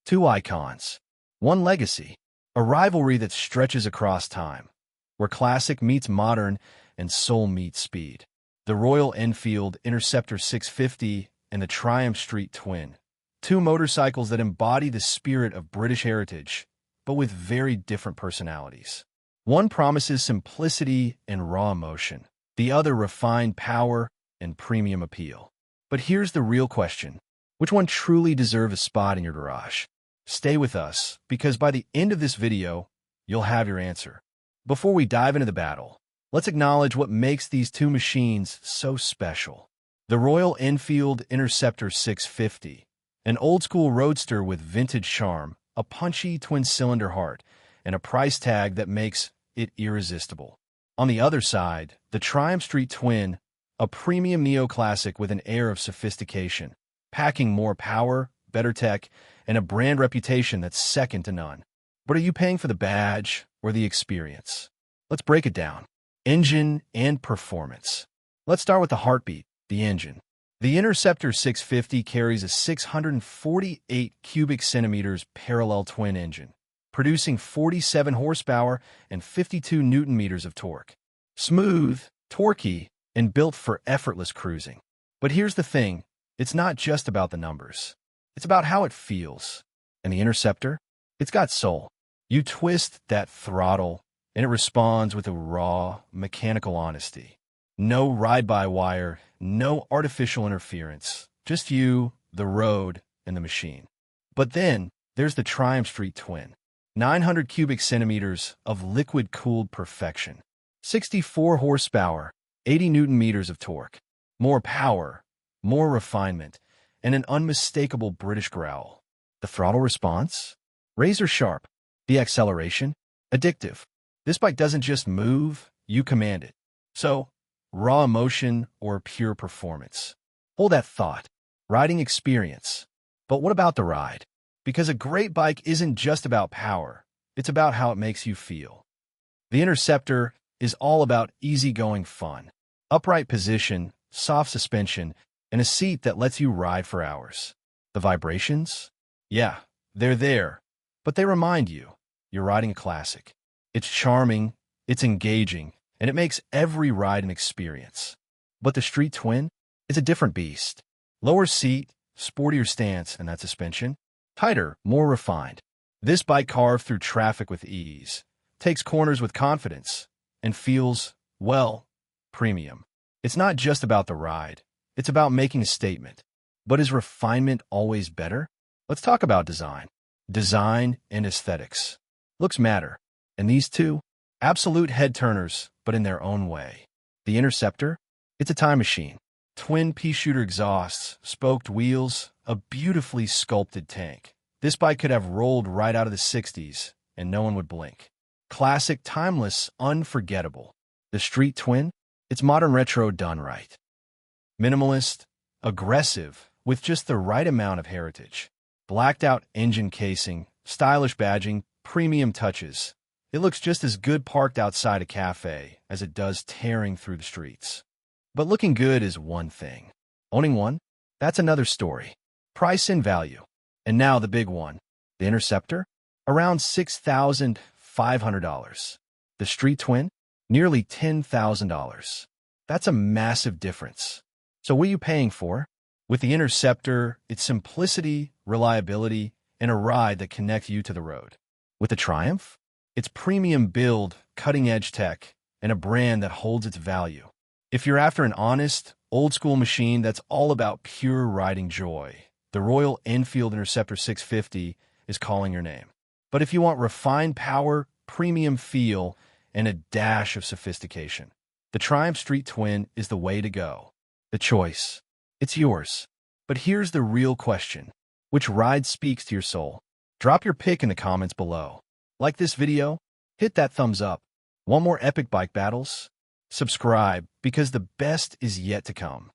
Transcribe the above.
Two icons, one legacy, a rivalry that stretches across time, where classic meets modern and soul meets speed. The Royal Enfield Interceptor 650 and the Triumph Street Twin, two motorcycles that embody the spirit of British heritage, but with very different personalities. One promises simplicity and raw emotion, the other refined power and premium appeal. But here's the real question. Which one truly deserves a spot in your garage? Stay with us, because by the end of this video, you'll have your answer. Before we dive into the battle, let's acknowledge what makes these two machines so special. The Royal Enfield Interceptor 650, an old-school roadster with vintage charm, a punchy twin-cylinder heart, and a price tag that makes it irresistible. On the other side, the Triumph Street Twin, a premium neoclassic with an air of sophistication, packing more power, better tech, and a brand reputation that's second to none. But are you paying for the badge or the experience? Let's break it down. Engine and performance. Let's start with the heartbeat, the engine. The Interceptor 650 carries a 648 cubic centimeters parallel twin engine, producing 47 horsepower and 52 newton meters of torque. Smooth, torquey, and built for effortless cruising. But here's the thing, it's not just about the numbers. It's about how it feels. And the Interceptor? It's got soul. You twist that throttle, and it responds with a raw, mechanical honesty. No ride-by-wire, no artificial interference. Just you, the road, and the machine. But then, there's the Triumph Street Twin. 900 cubic centimeters of liquid-cooled perfection. 64 horsepower, 80 newton meters of torque. More power, more refinement, and an unmistakable British growl. The throttle response? Razor sharp. The acceleration? Addictive. This bike doesn't just move, you command it. So, raw emotion or pure performance? Hold that thought. Riding experience. But what about the ride? Because a great bike isn't just about power, it's about how it makes you feel. The Interceptor is all about easygoing fun. Upright position, soft suspension, and a seat that lets you ride for hours. The vibrations? Yeah, they're there, but they remind you you're riding a classic. It's charming, it's engaging, and it makes every ride an experience. But the Street Twin? It's a different beast. Lower seat, sportier stance, and that suspension? Tighter, more refined. This bike carved through traffic with ease, takes corners with confidence, and feels, well, premium. It's not just about the ride. It's about making a statement. But is refinement always better? Let's talk about design. Design and aesthetics. Looks matter. And these two? Absolute head-turners, but in their own way. The Interceptor? It's a time machine. Twin pea-shooter exhausts, spoked wheels, a beautifully sculpted tank. This bike could have rolled right out of the 60s, and no one would blink. Classic, timeless, unforgettable. The Street Twin? It's modern retro done right. Minimalist, aggressive, with just the right amount of heritage. Blacked-out engine casing, stylish badging, premium touches. It looks just as good parked outside a cafe as it does tearing through the streets. But looking good is one thing. Owning one? That's another story. Price and value. And now the big one. The Interceptor? Around $6,500. The Street Twin? Nearly $10,000. That's a massive difference. So what are you paying for? With the Interceptor, it's simplicity, reliability, and a ride that connects you to the road. With the Triumph? It's premium build, cutting-edge tech, and a brand that holds its value. If you're after an honest, old-school machine that's all about pure riding joy, the Royal Enfield Interceptor 650 is calling your name. But if you want refined power, premium feel, and a dash of sophistication, the Triumph Street Twin is the way to go. The choice. It's yours. But here's the real question. Which ride speaks to your soul? Drop your pick in the comments below. Like this video? Hit that thumbs up. Want more epic bike battles? Subscribe, because the best is yet to come.